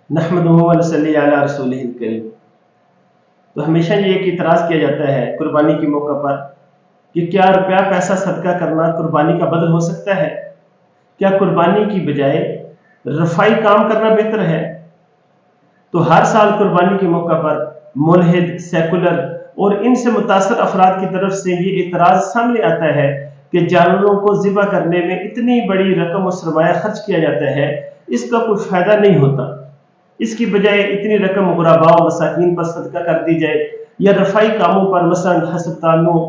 नहमदुहु व नसल्ली अला रसूलिहिल करीम। तो हमेशा ये एक इतराज़ किया जाता है कुर्बानी के मौका पर कि क्या रुपया पैसा सदका करना कुर्बानी का बदल हो सकता है? क्या कुर्बानी की बजाय रफ़ाई काम करना बेहतर है? तो हर साल कुर्बानी के मौका पर मुल्हिद, सेकुलर और इनसे मुतासर अफराद की तरफ से ये इतराज़ सामने आता है कि जानवरों को ज़िबा करने में इतनी बड़ी रकम और सरमाया खर्च किया जाता है, इसका कोई फ़ायदा नहीं होता। इसकी बजाय इतनी रकम गुरबा और मसाकीन पर सदका कर दी जाए, या रफ़ाई कामों पर मसलन हस्पतालों,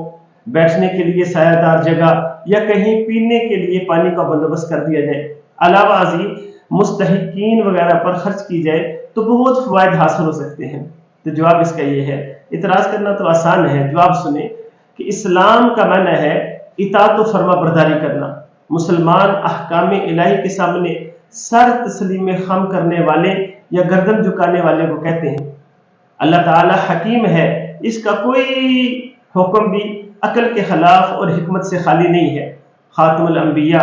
बैठने के लिए सायादार जगह या कहीं पीने के लिए पानी का बंदोबस्त कर दिया जाए, अलावा अज़ीम मुस्तहिकीन वगैरह पर खर्च की जाए तो बहुत फ़वाइद हासिल हो सकते हैं। तो जवाब इसका ये है, इतराज़ करना तो आसान है। जवाब सुने कि इस्लाम का माना है इताअत व फर्मा बरदारी करना। मुसलमान अहकाम इलाही के सामने सर तस्लीम खम करने वाले या गर्दन झुकाने वाले को कहते हैं। अल्लाह ताला हकीम है, इसका कोई हुक्म भी अकल के खिलाफ और हिकमत से खाली नहीं है। खातमुल अंबिया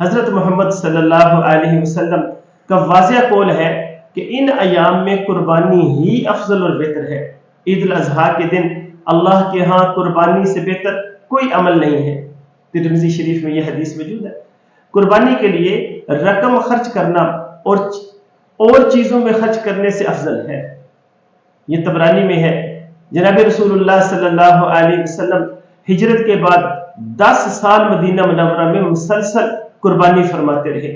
हजरत मोहम्मद सल्लल्लाहु अलैहि वसल्लम का वाज़िह कौल है कि इन अयाम में कुर्बानी ही अफजल और बेहतर है। ईद उल अज़हा के दिन अल्लाह के यहाँ कुर्बानी से बेहतर कोई अमल नहीं है। तिरमिज़ी शरीफ में यह हदीस मौजूद है। कुर्बानी के लिए रकम खर्च करना और चीज़ों में खर्च करने से अफजल है। ये तबरानी में है। जनाब रसूलुल्लाह सल्लल्लाहु अलैहि वसल्लम हिजरत के बाद 10 साल मदीना मुनव्वरा में मुसलसल कुर्बानी फरमाते रहे।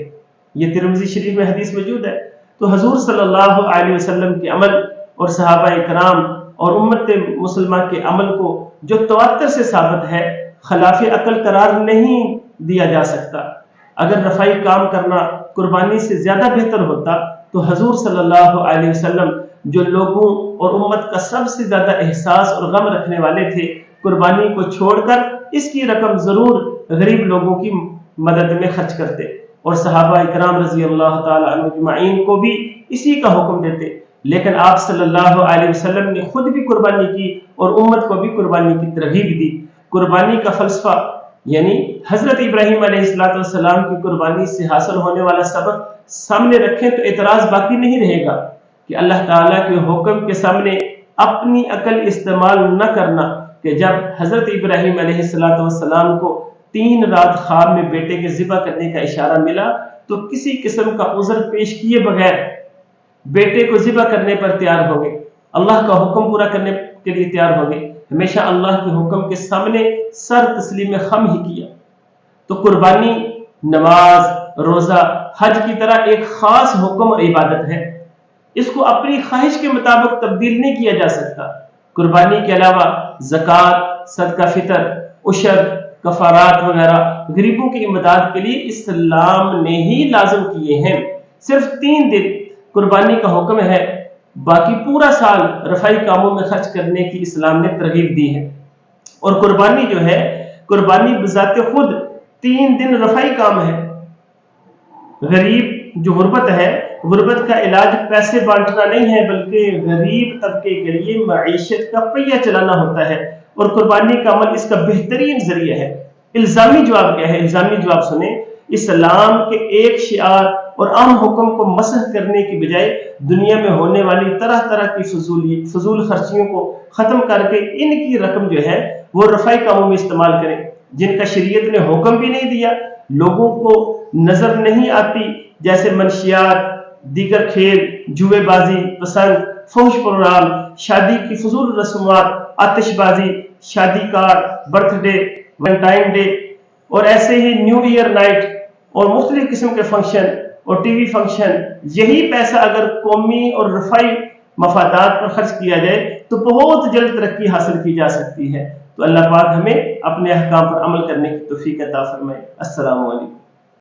ये तिरमिज़ी शरीफ में हदीस मौजूद है। तो हुज़ूर सल्लल्लाहु अलैहि वसल्लम के अमल और सहाबा इकराम और उम्मत मुसलमा के अमल को जो तवत्तर से साबित है, खिलाफ अकल करार नहीं दिया जा सकता। अगर रफ़ाई काम करना कुर्बानी से ज़्यादा बेहतर होता तो हुज़ूर सल्लल्लाहु अलैहि वसल्लम जो लोगों और उम्मत का सबसे ज़्यादा एहसास और गम रखने वाले थे, कुर्बानी को छोड़कर इसकी रकम ज़रूर गरीब लोगों की मदद में खर्च करते और सहाबा इकराम रज़ी अल्लाह ताला अन्हुम अजमईन को भी इसी का हुक्म देते। लेकिन आप सल्लल्लाहु अलैहि वसल्लम ने खुद भी कुर्बानी की और उम्मत को भी कुर्बानी की तरगीब दी। कुर्बानी का फलसफा यानी हजरत इब्राहीम अलैहिस्सलाम की कुर्बानी से हासिल होने वाला सबक सामने रखें तो एतराज बाकी नहीं रहेगा कि अल्लाह ताला के हुक्म के सामने अपनी अकल इस्तेमाल न करना। कि जब हजरत इब्राहीम अलैहिस्सलाम को 3 रात ख्वाब में बेटे के ज़िबा करने का इशारा मिला तो किसी किस्म का उज़र पेश किए बगैर बेटे को ज़िबा करने पर तैयार हो गए, अल्लाह का हुक्म पूरा करने के लिए तैयार हो गए। हमेशा अल्लाह के हुक्म के सामने सर तस्लीम खम ही किया। तो कुर्बानी नमाज, रोजा, हज की तरह एक खास हुक्म और इबादत है। इसको अपनी ख्वाहिश के मुताबिक तब्दील नहीं किया जा सकता। कुर्बानी के अलावा ज़कात, सदका फितर, उशर, कफारात वगैरह गरीबों की इमदाद के लिए इस्लाम ने ही लाजिम किए हैं। सिर्फ 3 दिन कुर्बानी का हुक्म है, बाकी पूरा साल रफ़ाई कामों में खर्च करने की इस्लाम ने तरगीब दी है। और कुर्बानी जो है, कुर्बानी बज़ाते खुद 3 दिन रफ़ाई काम है। गरीब जो गुर्बत है, गुर्बत का इलाज पैसे बांटना नहीं है, बल्कि गरीब तबके के लिए मईशत का पहिया चलाना होता है और कुर्बानी का अमल इसका बेहतरीन जरिया है। इल्जामी जवाब क्या है? इल्जामी जवाब सुने, इस्लाम के एक शिआर और आम हुक्म को मसह करने की बजाय दुनिया में होने वाली तरह तरह की फजूल खर्चियों को खत्म करके इनकी रकम जो है वो रफ़ाई कामों में इस्तेमाल करें, जिनका शरीयत ने हुक्म भी नहीं दिया, लोगों को नजर नहीं आती, जैसे मनशियात, दीगर खेल, जुएबाजी, पसंद, फहुश प्रोग्राम, शादी की फजूल रस्मात, आतिशबाजी, शादी कार्ड, बर्थडे, वैलेंटाइन डे और ऐसे ही न्यू ईयर नाइट और मुख्तलिफ किस्म के फंक्शन और टीवी फंक्शन। यही पैसा अगर कौमी और रफ़ाई मफादात पर खर्च किया जाए तो बहुत जल्द तरक्की हासिल की जा सकती है। तो अल्लाह पाक हमें अपने अहकाम पर अमल करने की तौफीक अता फरमाए। अस्सलामु अलैकुम।